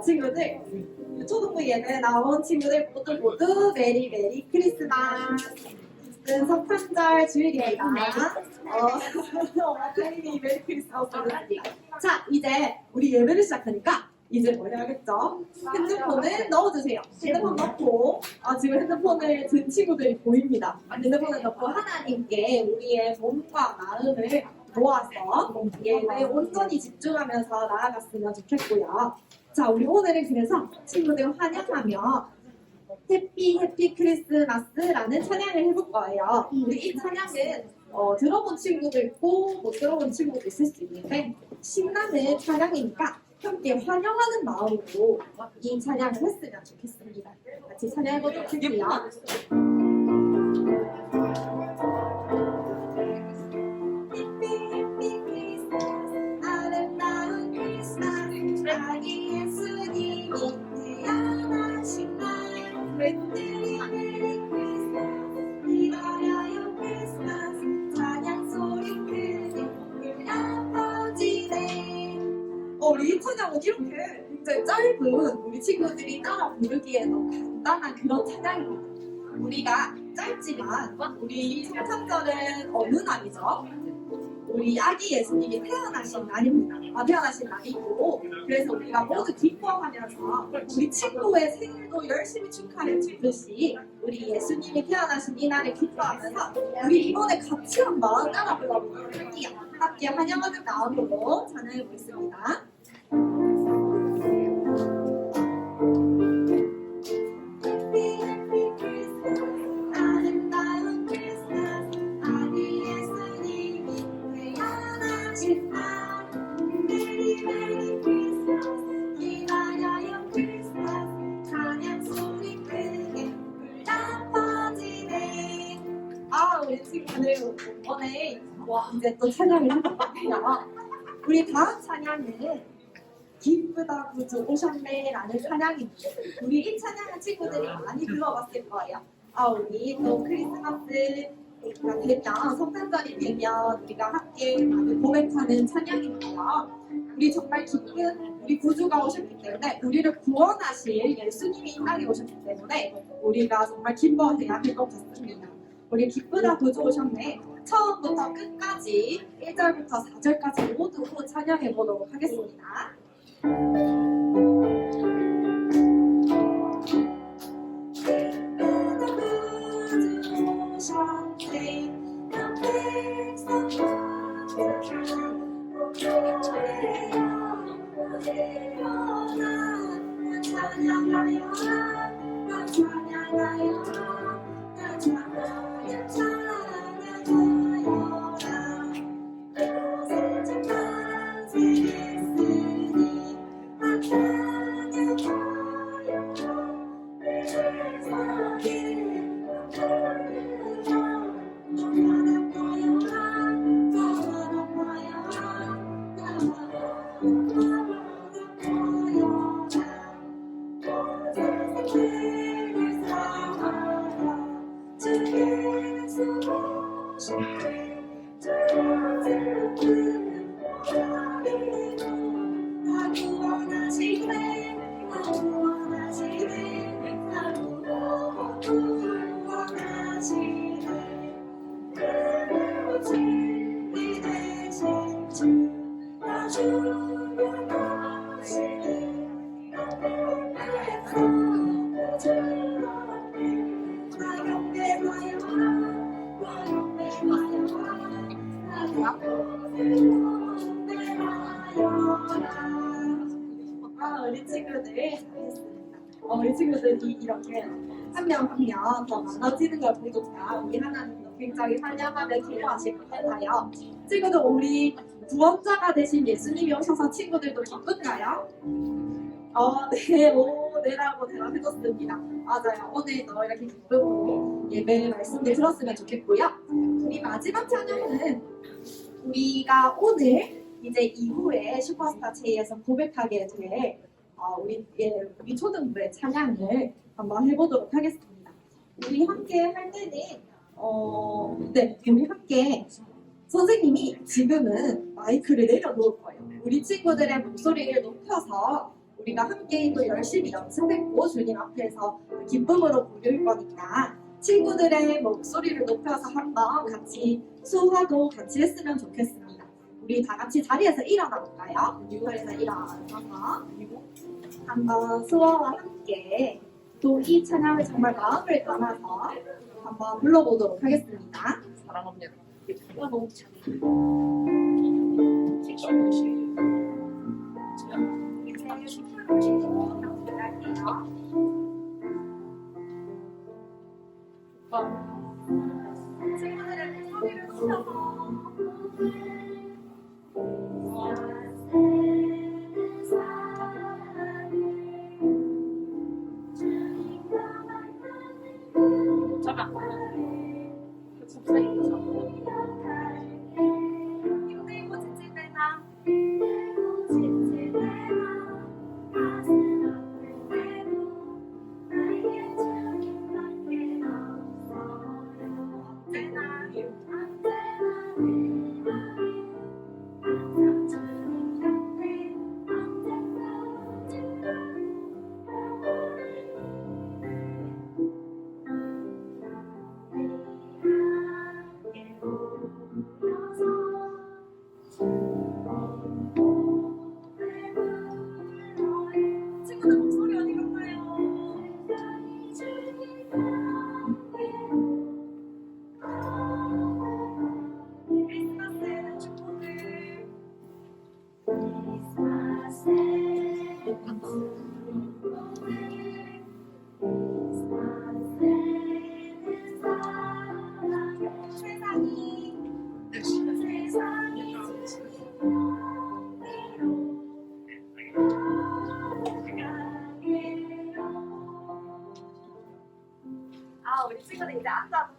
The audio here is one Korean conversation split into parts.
친구들, 초등부 예배 나온 친구들 모두 메리 메리 크리스마스. 성탄절 주일이니까 메리 메리 크리스마스. 자, 이제 우리 예배를 시작하니까 이제 뭐 해야겠죠? 핸드폰을 넣어주세요. 핸드폰 넣고 지금 핸드폰을 든 친구들이 보입니다. 핸드폰을 넣고 하나님께 우리의 몸과 마음을 모아서 예배에 온전히 집중하면서 나아갔으면 좋겠고요. 자, 우리 오늘은 그래서 친구들 환영하며 해피 해피 크리스마스라는 찬양을 해볼 거예요. 우리 이 찬양은 들어본 친구도 있고 못 들어본 친구도 있을 수 있는데 신나는 찬양이니까 함께 환영하는 마음으로 이 찬양을 했으면 좋겠습니다. 같이 찬양해보도록 할게요. 아름다운 크리스마스 아기 예수님이 태어나신 날 메리 크리스마스 기다려요 크리스마스 찬양 소리 크게 울려 퍼지네. 우리 찬양은 이렇게 굉장히 짧은 우리 친구들이 따라 부르기에도 간단한 그런 찬양입니다. 우리가 짧지만 우리 성탄절은 어느 날이죠? 우리 아기 예수님이 태어나신 날입니다. 태어나신 날이고 그래서 우리가 모두 기뻐하면서 우리 친구의 생일도 열심히 축하해 주듯이 우리 예수님이 태어나신 이 날을 기뻐하면서 우리 이번에 같이 한번 따라 불러보도록 할게요. 함께 환영하는 마음으로 찬양해 보겠습니다. 아름다운 크리스마스 아기 예수님이 태어나신 날 메리 메리 크리스마스 기다려요 크리스마스 찬양 소리 크게 울려 퍼지네. 우리 친구들 오늘 이제 또 찬양을 한 것 같아요. 우리 다음 찬양은 기쁘다 구주 오셨네 라는 찬양입니다. 우리 이 찬양은 친구들이 많이 들어봤을 거예요. 우리 또 크리스마스가 되면 성탄절이 되면 우리가 함께 많이 고백하는 찬양인데요. 우리 정말 기쁜 우리 구주가 오셨기 때문에 우리를 구원하실 예수님이 이 땅에 오셨기 때문에 우리가 정말 기뻐해야 될 것 같습니다. 우리 기쁘다 구주 오셨네 처음부터 끝까지 1절부터 4절까지 모두 찬양해 보도록 하겠습니다. 우리 친구들 잘했습니다. 우리 친구들이 이렇게 한 명 한 명 더 나눠지는 걸 보니까 우리 하나님도 굉장히 환영하며 기뻐하실 것 같아요. 친구들 우리 구원자가 되신 예수님이 오셔서 친구들도 기쁜가요? 네, 네라고 대답해줬습니다. 맞아요. 오늘도 이렇게 기쁨으로 예배 말씀을 들었으면 좋겠고요. 우리 마지막 찬양은 우리가 오늘 이제 이후에 슈퍼스타 J에서 고백하게 될 우리 초등부의 찬양을 한번 해보도록 하겠습니다. 우리 함께 할 때는 우리 함께 선생님이 지금은 마이크를 내려놓을 거예요. 우리 친구들의 목소리를 높여서 우리가 함께 또 열심히 연습했고 주님 앞에서 기쁨으로 부를 거니까 친구들의 목소리를 높여서 한번 같이 수화도 같이 했으면 좋겠습니다. 우리 다 같이 자리에서 일어나 볼까요? 자리에서 일어나서 한번 수화와 함께 또 이 찬양을 정말 마음을 담아서 한번 불러보도록 하겠습니다. 사랑합니다. 너무 잘. 이제 식물을 주고 연습할게요. 친구들의 목소리를 높여서 힘들고 지칠 때나 가슴 아플 때도 나에게 주님밖에 없어요. 언제나 내 맘에 항상 주님 곁에 언제까지나 함께 모여서 친구들 목소리 어디 갔나요? 크리스마스에는 축복을 세상이 우리 친구들 이제 아까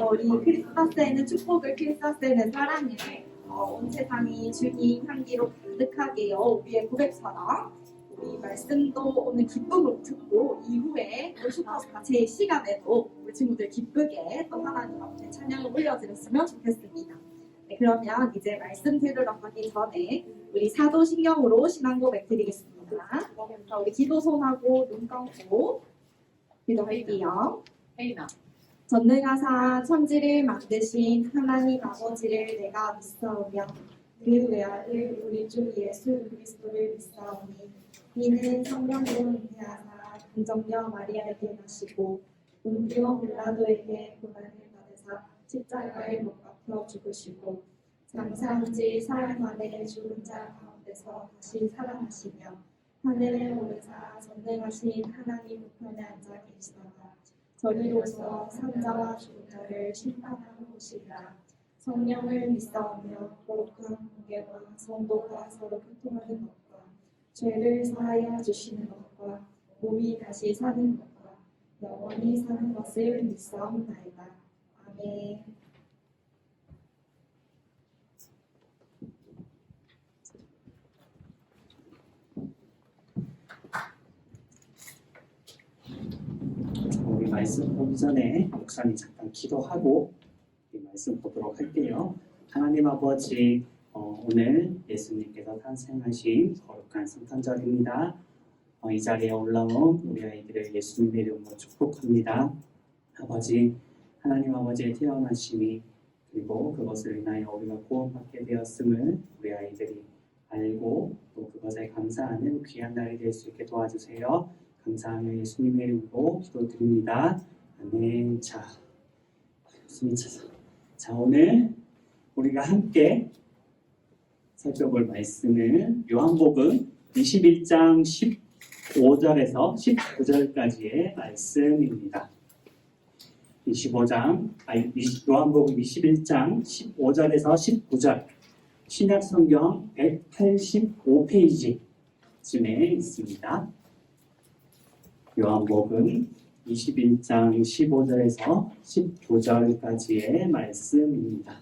우리 크리스마스에는 축복을, 크리스마스에는 사랑을, 온 세상이 주님 향기로 가득하게요. 우리의 고백처럼 우리 말씀도 오늘 기쁨으로 듣고 이후에 슈퍼스타 제 시간에도 우리 친구들 기쁘게 또 하나님 앞에 찬양을 올려드렸으면 좋겠습니다. 네, 그러면 이제 말씀 들으러 가기 전에 우리 사도신경으로 신앙 고백 드리겠습니다. 자, 우리 기도손하고 눈 감고 기도할게요. 혜인아. 전능하사 천지를 만드신 하나님 아버지를 내가 믿사오며 그 외아들 우리 주 예수 그리스도를 믿사오니 이는 성령으로 잉태하사 긍정녀 마리아에게 나시고 본디오 빌라도에게 고난을 받으사 십자가에 못 박혀 죽으시고 장사한 지 사흘 만에 죽은 자 가운데서 다시 살아나시며 하늘에 오르사 전능하신 하나님 우편에 앉아 계시다가 저리로서 산자와 죽은 자를 심판하러 오시리라. 성령을 믿사오며 거룩한 공개와 성도가 서로 교통하는 것과 죄를 사하여 주시는 것과 몸이 다시 사는 것과 영원히 사는 것을 믿사옵나이다. 아멘. 우리 말씀 보기 전에 목사님 잠깐 기도하고 우리 말씀 보도록 할게요. 하나님 아버지, 오늘 예수님께서 탄생하신 거룩한 성탄절입니다. 이 자리에 올라온 우리 아이들을 예수님의 이름으로 축복합니다. 아버지, 하나님 아버지의 태어나심이 그리고 그것을 인하여 우리가 구원받게 되었음을 우리 아이들이 알고 또 그것에 감사하는 귀한 날이 될 수 있게 도와주세요. 감사하며 예수님의 이름으로 기도드립니다. 아멘. 자, 숨이 차서. 자, 오늘 우리가 함께 살펴볼 말씀은 요한복음 21장 15절에서 19절까지의 말씀입니다. 요한복음 21장 15절에서 19절, 신약성경 185페이지쯤에 있습니다. 요한복음 21장 15절에서 19절까지의 말씀입니다.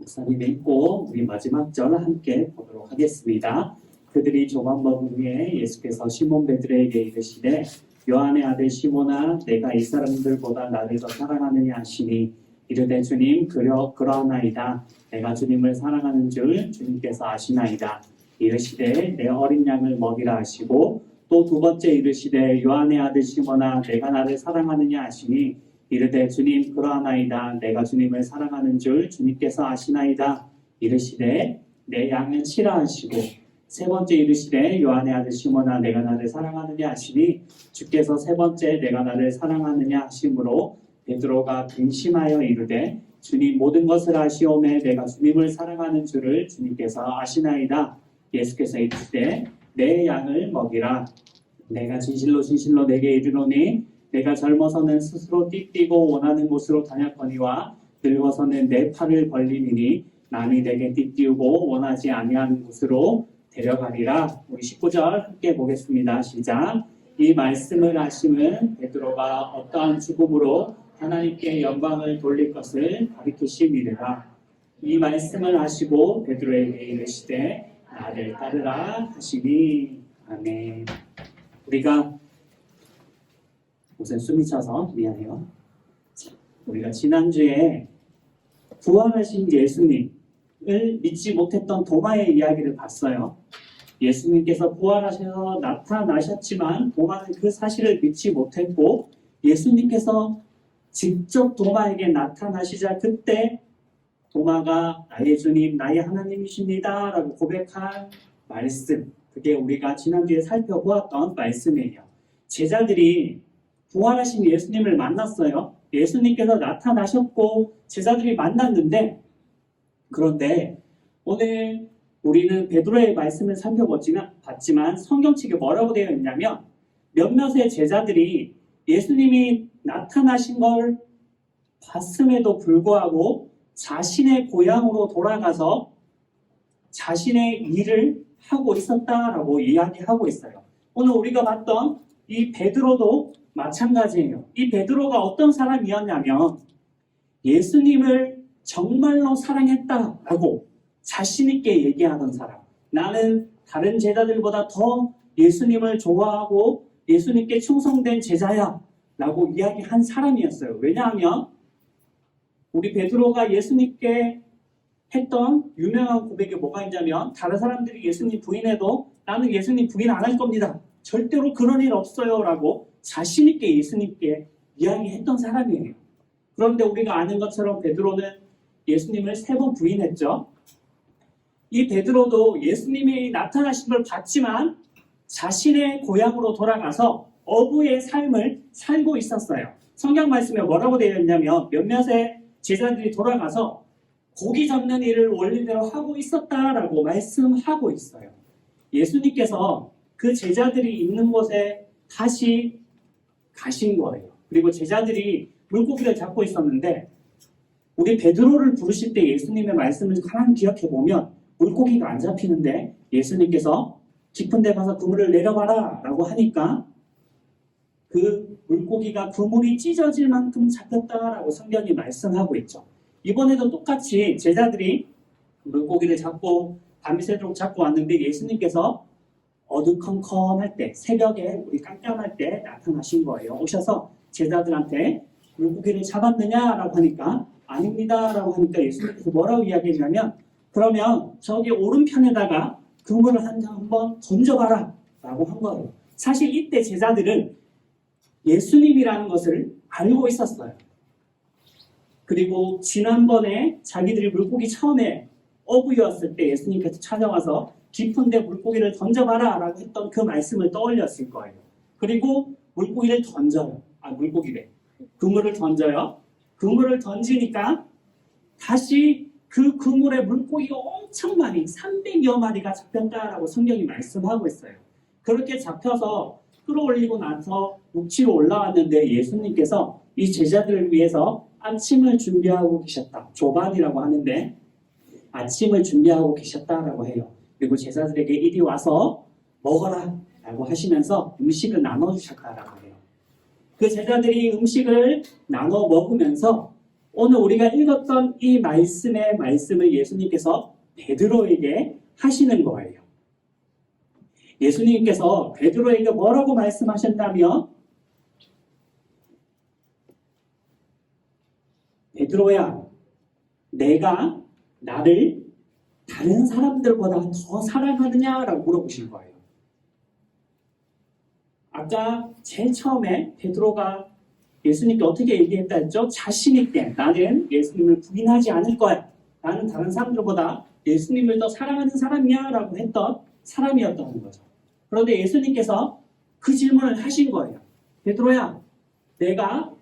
목사님 읽고 우리 마지막 절 함께 보도록 하겠습니다. 그들이 조각 먹은 후에 예수께서 시몬 베드로에게 이르시되 요한의 아들 시몬아 내가 이 사람들보다 나를 더 사랑하느냐 하시니 이르되 주님 그러하나이다. 내가 주님을 사랑하는 줄 주님께서 아시나이다. 이르시되 내 어린 양을 먹이라 하시고 또 두 번째 이르시되 요한의 아들 시몬아 내가 나를 사랑하느냐 하시니 이르되 주님 그러하나이다. 내가 주님을 사랑하는 줄 주님께서 아시나이다. 이르시되 내 양을 치라 하시고 세 번째 이르시되 요한의 아들 시몬아 내가 나를 사랑하느냐 하시니 주께서 세 번째 내가 나를 사랑하느냐 하심으로 베드로가 근심하여 이르되 주님 모든 것을 아시오매 내가 주님을 사랑하는 줄을 주님께서 아시나이다. 예수께서 이르시되 내 양을 먹이라. 내가 진실로 진실로 내게 이르노니 내가 젊어서는 스스로 띠뛰고 원하는 곳으로 다녔거니와 늙어서는 내 팔을 벌리니 남이 내게 띠띠우고 원하지 아니하는 곳으로 데려가리라. 우리 19절 함께 보겠습니다. 시작. 이 말씀을 하심은 베드로가 어떠한 죽음으로 하나님께 영광을 돌릴 것을 가리키심이라. 이 말씀을 하시고 베드로에게 이르시되 나를 따르라 하시니. 아멘. 우리가 우선 숨이 차서 미안해요. 우리가 지난주에 부활하신 예수님을 믿지 못했던 도마의 이야기를 봤어요. 예수님께서 부활하셔서 나타나셨지만 도마는 그 사실을 믿지 못했고 예수님께서 직접 도마에게 나타나시자 그때 도마가 나의 주님, 나의 하나님이십니다 라고 고백한 말씀, 그게 우리가 지난주에 살펴보았던 말씀이에요. 제자들이 부활하신 예수님을 만났어요. 예수님께서 나타나셨고 제자들이 만났는데, 그런데 오늘 우리는 베드로의 말씀을 살펴봤지만 성경책에 뭐라고 되어 있냐면 몇몇의 제자들이 예수님이 나타나신 걸 봤음에도 불구하고 자신의 고향으로 돌아가서 자신의 일을 하고 있었다라고 이야기하고 있어요. 오늘 우리가 봤던 이 베드로도 마찬가지예요. 이 베드로가 어떤 사람이었냐면 예수님을 정말로 사랑했다라고 자신 있게 얘기하는 사람. 나는 다른 제자들보다 더 예수님을 좋아하고 예수님께 충성된 제자야 라고 이야기한 사람이었어요. 왜냐하면 우리 베드로가 예수님께 했던 유명한 고백이 뭐가 있냐면 다른 사람들이 예수님 부인해도 나는 예수님 부인 안 할 겁니다. 절대로 그런 일 없어요 라고 자신 있게 예수님께 이야기했던 사람이에요. 그런데 우리가 아는 것처럼 베드로는 예수님을 3번 부인했죠. 이 베드로도 예수님이 나타나신 걸 봤지만 자신의 고향으로 돌아가서 어부의 삶을 살고 있었어요. 성경 말씀에 뭐라고 되어 있냐면 몇몇의 제자들이 돌아가서 고기 잡는 일을 원리대로 하고 있었다라고 말씀하고 있어요. 예수님께서 그 제자들이 있는 곳에 다시 가신 거예요. 그리고 제자들이 물고기를 잡고 있었는데 우리 베드로를 부르실 때 예수님의 말씀을 가만히 기억해 보면 물고기가 안 잡히는데 예수님께서 깊은 데 가서 그물을 내려봐라 라고 하니까 그 물고기가 그물이 찢어질 만큼 잡혔다라고 성경이 말씀하고 있죠. 이번에도 똑같이 제자들이 물고기를 잡고 밤새도록 잡고 왔는데 예수님께서 어두컴컴할 때, 새벽에 우리 깜깜할 때 나타나신 거예요. 오셔서 제자들한테 물고기를 잡았느냐라고 하니까 아닙니다 라고 하니까 예수님께서 뭐라고 이야기했냐면 그러면 저기 오른편에다가 그물을 한번 던져봐라 라고 한 거예요. 사실 이때 제자들은 예수님이라는 것을 알고 있었어요. 그리고 지난번에 자기들이 물고기 처음에 어부였을 때 예수님께서 찾아와서 깊은 데 물고기를 던져봐라 라고 했던 그 말씀을 떠올렸을 거예요. 그리고 물고기를 던져요. 그물을 던져요. 그물을 던지니까 다시 그 그물에 물고기가 엄청 많이 300여 마리가 잡혔다라고 성경이 말씀하고 있어요. 그렇게 잡혀서 끌어올리고 나서 묵치로 올라왔는데 예수님께서 이 제자들을 위해서 아침을 준비하고 계셨다. 조반이라고 하는데 아침을 준비하고 계셨다라고 해요. 그리고 제자들에게 이리 와서 먹어라 라고 하시면서 음식을 나눠주셨다라고 해요. 그 제자들이 음식을 나눠 먹으면서 오늘 우리가 읽었던 이 말씀을 예수님께서 베드로에게 하시는 거예요. 예수님께서 베드로에게 뭐라고 말씀하셨냐면, 베드로야, 내가 나를 다른 사람들보다 더 사랑하느냐라고 물어보신 거예요. 아까 제일 처음에 베드로가 예수님께 어떻게 얘기했다 했죠? 자신 있게 나는 예수님을 부인하지 않을 거야. 나는 다른 사람들보다 예수님을 더 사랑하는 사람이야 라고 했던 사람이었던 거죠. 그런데 예수님께서 그 질문을 하신 거예요. 베드로야, 내가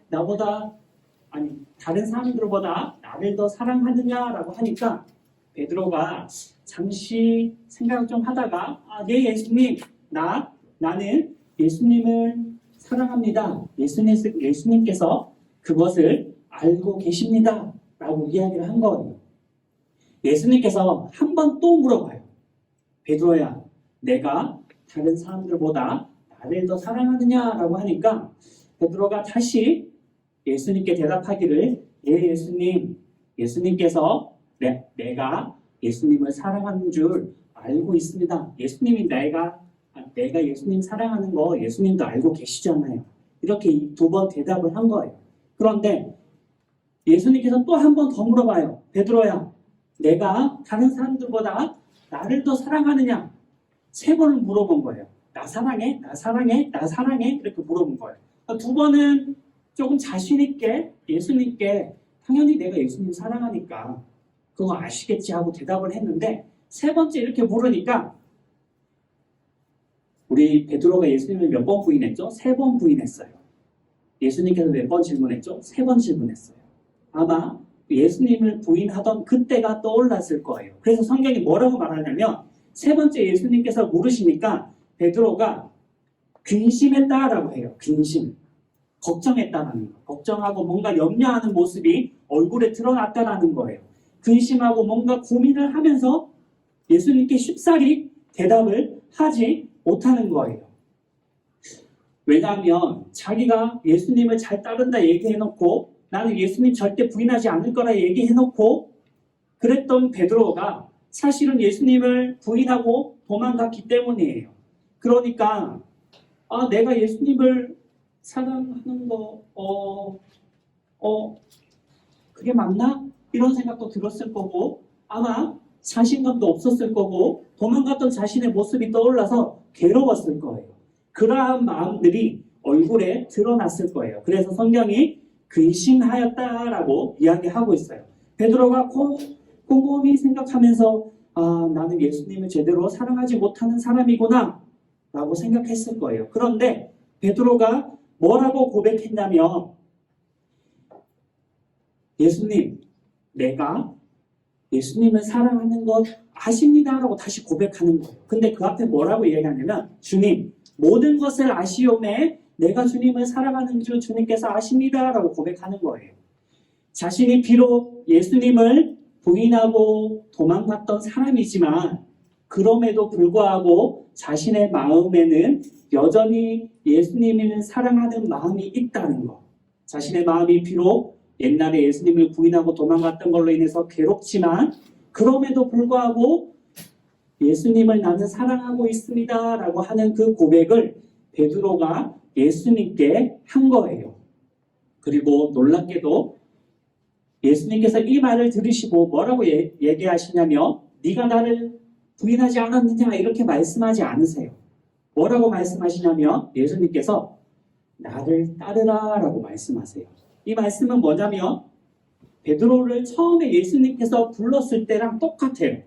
다른 사람들보다 나를 더 사랑하느냐라고 하니까 베드로가 잠시 생각을 좀 하다가 네 예수님, 나는 예수님을 사랑합니다. 예수님께서 그것을 알고 계십니다. 라고 이야기를 한 거예요. 예수님께서 한 번 또 물어봐요. 베드로야, 내가 다른 사람들보다 나를 더 사랑하느냐라고 하니까 베드로가 다시 예수님께 대답하기를 예 예수님께서 내가 예수님을 사랑하는 줄 알고 있습니다. 예수님이 내가 예수님 사랑하는 거 예수님도 알고 계시잖아요. 이렇게 두 번 대답을 한 거예요. 그런데 예수님께서 또 한 번 더 물어봐요. 베드로야, 내가 다른 사람들보다 나를 더 사랑하느냐? 세 번을 물어본 거예요. 나 사랑해? 이렇게 물어본 거예요. 두 번은 조금 자신 있게 예수님께 당연히 내가 예수님 사랑하니까 그거 아시겠지 하고 대답을 했는데 세 번째 이렇게 물으니까 우리 베드로가 예수님을 몇 번 부인했죠? 3번 부인했어요. 예수님께서 몇 번 질문했죠? 3번 질문했어요. 아마 예수님을 부인하던 그때가 떠올랐을 거예요. 그래서 성경이 뭐라고 말하냐면 세 번째 예수님께서 물으시니까 베드로가 근심했다라고 해요. 근심. 걱정했다라는 거. 걱정하고 뭔가 염려하는 모습이 얼굴에 드러났다라는 거예요. 근심하고 뭔가 고민을 하면서 예수님께 쉽사리 대답을 하지 못하는 거예요. 왜냐하면 자기가 예수님을 잘 따른다 얘기해놓고 나는 예수님 절대 부인하지 않을 거라 얘기해놓고 그랬던 베드로가 사실은 예수님을 부인하고 도망갔기 때문이에요. 그러니까 내가 예수님을 사랑하는 거 그게 맞나? 이런 생각도 들었을 거고 아마 자신감도 없었을 거고 도망갔던 자신의 모습이 떠올라서 괴로웠을 거예요. 그러한 마음들이 얼굴에 드러났을 거예요. 그래서 성경이 근심하였다라고 이야기하고 있어요. 베드로가 곰곰이 생각하면서 나는 예수님을 제대로 사랑하지 못하는 사람이구나 라고 생각했을 거예요. 그런데 베드로가 뭐라고 고백했냐면 예수님, 내가 예수님을 사랑하는 것 아십니다 라고 다시 고백하는 거예요. 근데 그 앞에 뭐라고 얘기하냐면 주님, 모든 것을 아시오매 내가 주님을 사랑하는 줄 주님께서 아십니다 라고 고백하는 거예요. 자신이 비록 예수님을 부인하고 도망갔던 사람이지만 그럼에도 불구하고 자신의 마음에는 여전히 예수님을 사랑하는 마음이 있다는 거. 자신의 마음이 비록 옛날에 예수님을 부인하고 도망갔던 걸로 인해서 괴롭지만 그럼에도 불구하고 예수님을 나는 사랑하고 있습니다 라고 하는 그 고백을 베드로가 예수님께 한 거예요. 그리고 놀랍게도 예수님께서 이 말을 들으시고 뭐라고 얘기하시냐면 네가 나를 부인하지 않았느냐 이렇게 말씀하지 않으세요. 뭐라고 말씀하시냐면 예수님께서 나를 따르라 라고 말씀하세요. 이 말씀은 뭐냐면 베드로를 처음에 예수님께서 불렀을 때랑 똑같아요.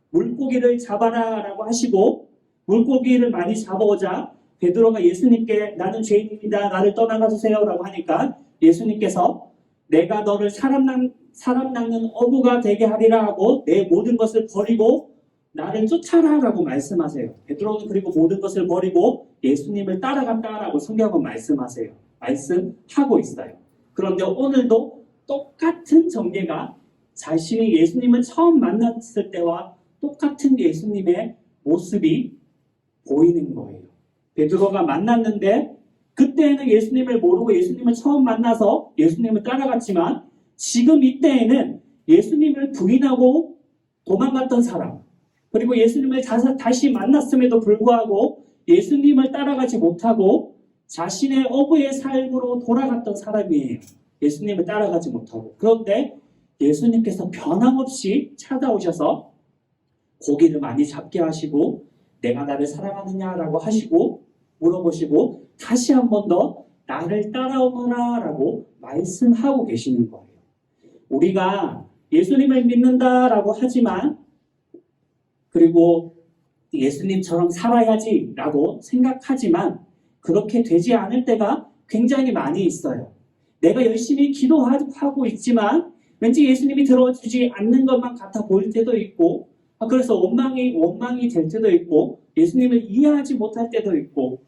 물고기를 잡아라 라고 하시고 물고기를 많이 잡아오자 베드로가 예수님께 나는 죄인입니다. 나를 떠나가 주세요 라고 하니까 예수님께서 내가 너를 사람 낚는 어부가 되게 하리라 하고 내 모든 것을 버리고 나를 쫓아라 라고 말씀하세요. 베드로는 그리고 모든 것을 버리고 예수님을 따라간다라고 성경은 말씀하고 있어요. 그런데 오늘도 똑같은 전개가 자신이 예수님을 처음 만났을 때와 똑같은 예수님의 모습이 보이는 거예요. 베드로가 만났는데 그때는 예수님을 모르고 예수님을 처음 만나서 예수님을 따라갔지만 지금 이때에는 예수님을 부인하고 도망갔던 사람, 그리고 예수님을 다시 만났음에도 불구하고 예수님을 따라가지 못하고 자신의 어부의 삶으로 돌아갔던 사람이에요. 예수님을 따라가지 못하고. 그런데 예수님께서 변함없이 찾아오셔서 고기를 많이 잡게 하시고 내가 나를 사랑하느냐라고 하시고 물어보시고 다시 한 번 더 나를 따라오너라 라고 말씀하고 계시는 거예요. 우리가 예수님을 믿는다라고 하지만 그리고 예수님처럼 살아야지 라고 생각하지만 그렇게 되지 않을 때가 굉장히 많이 있어요. 내가 열심히 기도하고 있지만 왠지 예수님이 들어주지 않는 것만 같아 보일 때도 있고 그래서 원망이 될 때도 있고 예수님을 이해하지 못할 때도 있고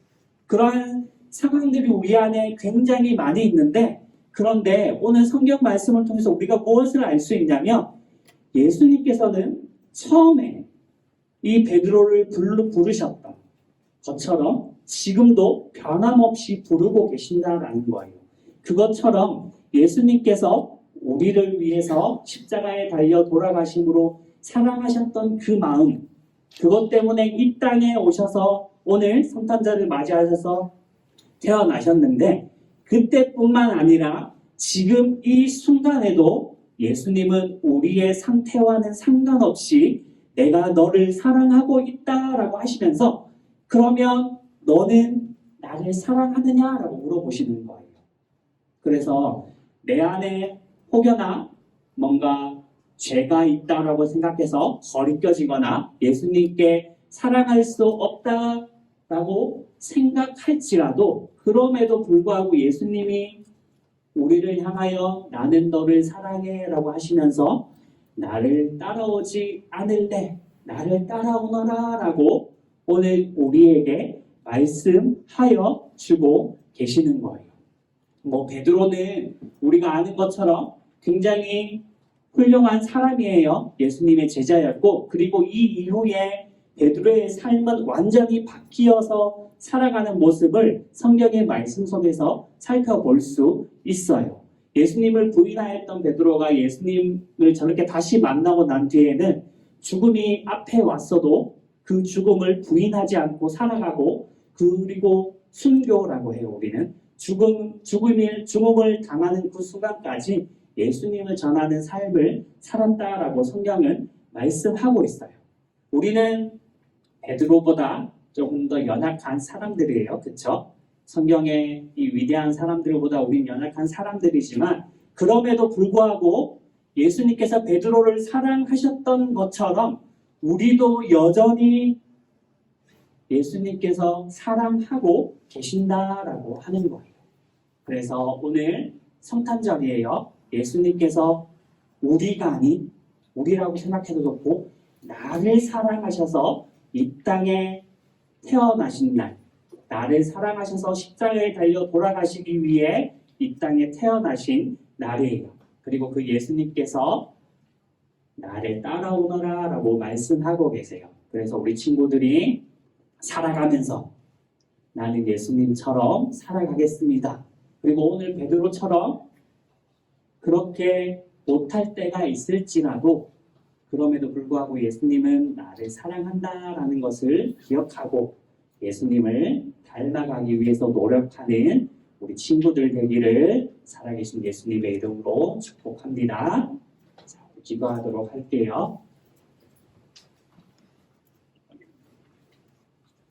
그러한 상황들이 우리 안에 굉장히 많이 있는데 그런데 오늘 성경 말씀을 통해서 우리가 무엇을 알 수 있냐면 예수님께서는 처음에 이 베드로를 부르셨던 것처럼 지금도 변함없이 부르고 계신다라는 거예요. 그것처럼 예수님께서 우리를 위해서 십자가에 달려 돌아가심으로 사랑하셨던 그 마음, 그것 때문에 이 땅에 오셔서 오늘 성탄절을 맞이하셔서 태어나셨는데 그때뿐만 아니라 지금 이 순간에도 예수님은 우리의 상태와는 상관없이 내가 너를 사랑하고 있다라고 하시면서 그러면 너는 나를 사랑하느냐라고 물어보시는 거예요. 그래서 내 안에 혹여나 뭔가 죄가 있다라고 생각해서 거리껴지거나 예수님께 사랑할 수 없다라고 생각할지라도 그럼에도 불구하고 예수님이 우리를 향하여 나는 너를 사랑해 라고 하시면서 나를 따라오지 않을래 나를 따라오너라 라고 오늘 우리에게 말씀하여 주고 계시는 거예요. 베드로는 우리가 아는 것처럼 굉장히 훌륭한 사람이에요. 예수님의 제자였고 그리고 이 이후에 베드로의 삶은 완전히 바뀌어서 살아가는 모습을 성경의 말씀 속에서 살펴볼 수 있어요. 예수님을 부인하였던 베드로가 예수님을 저렇게 다시 만나고 난 뒤에는 죽음이 앞에 왔어도 그 죽음을 부인하지 않고 살아가고 그리고 순교라고 해요. 우리는 죽음을 당하는 그 순간까지 예수님을 전하는 삶을 살았다라고 성경은 말씀하고 있어요. 우리는 베드로보다 조금 더 연약한 사람들이에요. 그렇죠? 성경의 이 위대한 사람들보다 우린 연약한 사람들이지만 그럼에도 불구하고 예수님께서 베드로를 사랑하셨던 것처럼 우리도 여전히 예수님께서 사랑하고 계신다라고 하는 거예요. 그래서 오늘 성탄절이에요. 예수님께서 우리가 아닌 우리라고 생각해도 좋고 나를 사랑하셔서 이 땅에 태어나신 날 나를 사랑하셔서 십자가에 달려 돌아가시기 위해 이 땅에 태어나신 날이에요. 그리고 그 예수님께서 나를 따라오너라 라고 말씀하고 계세요. 그래서 우리 친구들이 살아가면서 나는 예수님처럼 살아가겠습니다. 그리고 오늘 베드로처럼 그렇게 못할 때가 있을지라도 그럼에도 불구하고 예수님은 나를 사랑한다라는 것을 기억하고 예수님을 닮아가기 위해서 노력하는 우리 친구들 되기를 살아계신 예수님의 이름으로 축복합니다. 자, 기도하도록 할게요.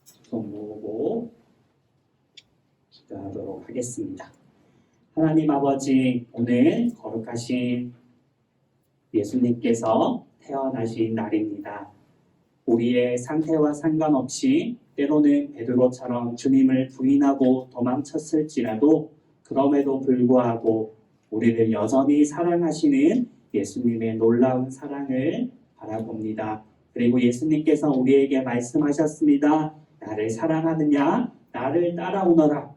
손 모으고 기도하도록 하겠습니다. 하나님 아버지, 오늘 거룩하신 예수님께서 태어나신 날입니다. 우리의 상태와 상관없이 때로는 베드로처럼 주님을 부인하고 도망쳤을지라도 그럼에도 불구하고 우리를 여전히 사랑하시는 예수님의 놀라운 사랑을 바라봅니다. 그리고 예수님께서 우리에게 말씀하셨습니다. 나를 사랑하느냐? 나를 따라오너라.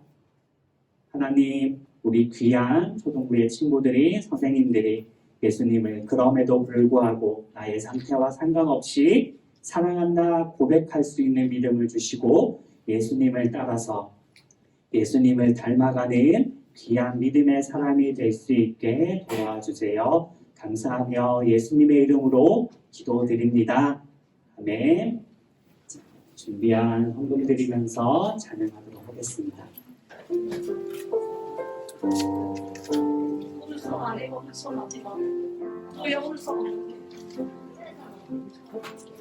하나님, 우리 귀한 초등부의 친구들이, 선생님들이 예수님을 그럼에도 불구하고 나의 상태와 상관없이 사랑한다 고백할 수 있는 믿음을 주시고 예수님을 따라서 예수님을 닮아가는 귀한 믿음의 사람이 될 수 있게 도와주세요. 감사하며 예수님의 이름으로 기도드립니다. 아멘. 자, 준비한 헌금 드리면서 찬양하도록 하겠습니다. 오늘 수업 안 해고 수업 안 해봐. 왜 오늘 수업 안 해?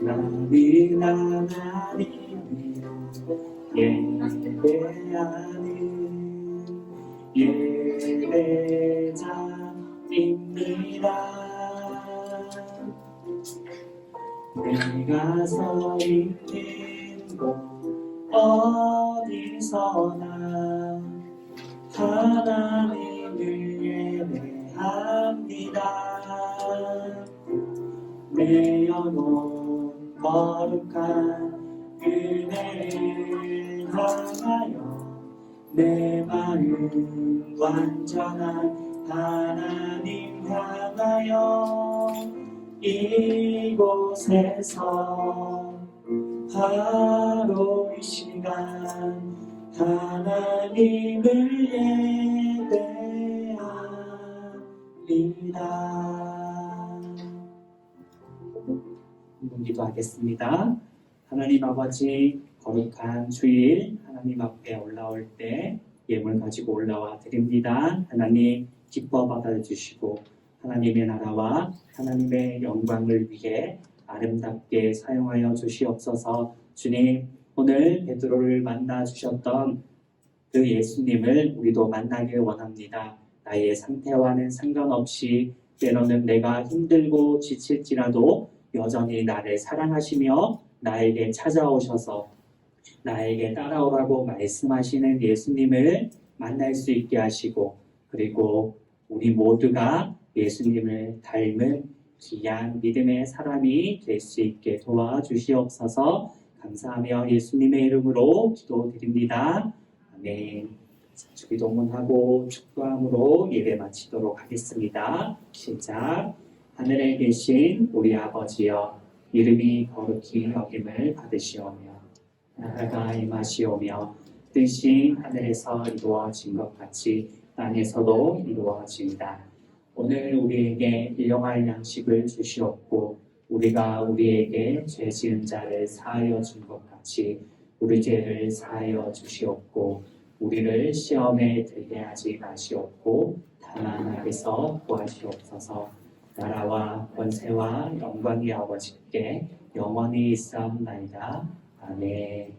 나는 하나님을 예배하는 예배자입니다. 내가 서 있는 곳 어디서나 하나님을 예배합니다. 내 영혼 거룩한 은혜를 향하여 내 마음 완전한 하나님 향하여 이곳에서 바로 이 시간 하나님을 예배합니다. 기도하겠습니다. 하나님 아버지, 거룩한 주일 하나님 앞에 올라올 때 예물 가지고 올라와 드립니다. 하나님 기뻐 받아주시고 하나님의 나라와 하나님의 영광을 위해 아름답게 사용하여 주시옵소서. 주님, 오늘 베드로를 만나 주셨던 그 예수님을 우리도 만나길 원합니다. 나의 상태와는 상관없이 때로는 내가 힘들고 지칠지라도 여전히 나를 사랑하시며 나에게 찾아오셔서 나에게 따라오라고 말씀하시는 예수님을 만날 수 있게 하시고, 그리고 우리 모두가 예수님을 닮은 귀한 믿음의 사람이 될 수 있게 도와주시옵소서. 감사하며 예수님의 이름으로 기도드립니다. 아멘. 주기 동문하고 축도함으로 예배 마치도록 하겠습니다. 시작. 하늘에 계신 우리 아버지여, 이름이 거룩히 여김을 받으시오며 나라가 임하시오며 뜻이 하늘에서 이루어진 것 같이 땅에서도 이루어진다. 오늘 우리에게 일용할 양식을 주시옵고 우리가 우리에게 죄 지은 자를 사하여 준 것 같이 우리 죄를 사하여 주시옵고 우리를 시험에 들게 하지 마시옵고 다만 악에서 구하시옵소서. 나라와 권세와 영광이 아버지께 영원히 있사옵나이다. 아멘.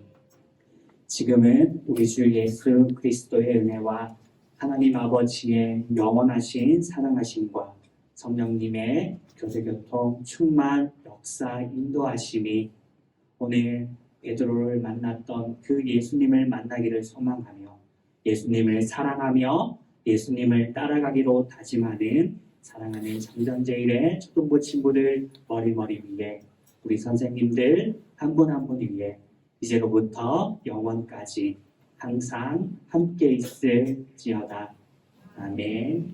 지금은 우리 주 예수 그리스도의 은혜와 하나님 아버지의 영원하신 사랑하심과 성령님의 교제교통 충만 역사 인도하심이 오늘 베드로를 만났던 그 예수님을 만나기를 소망하며 예수님을 사랑하며 예수님을 따라가기로 다짐하는 사랑하는 장전제일의 초등부 친구들 머리머리 위에 우리 선생님들 한 분 한 분 위에 이제로부터 영원까지 항상 함께 있을지어다. 아멘.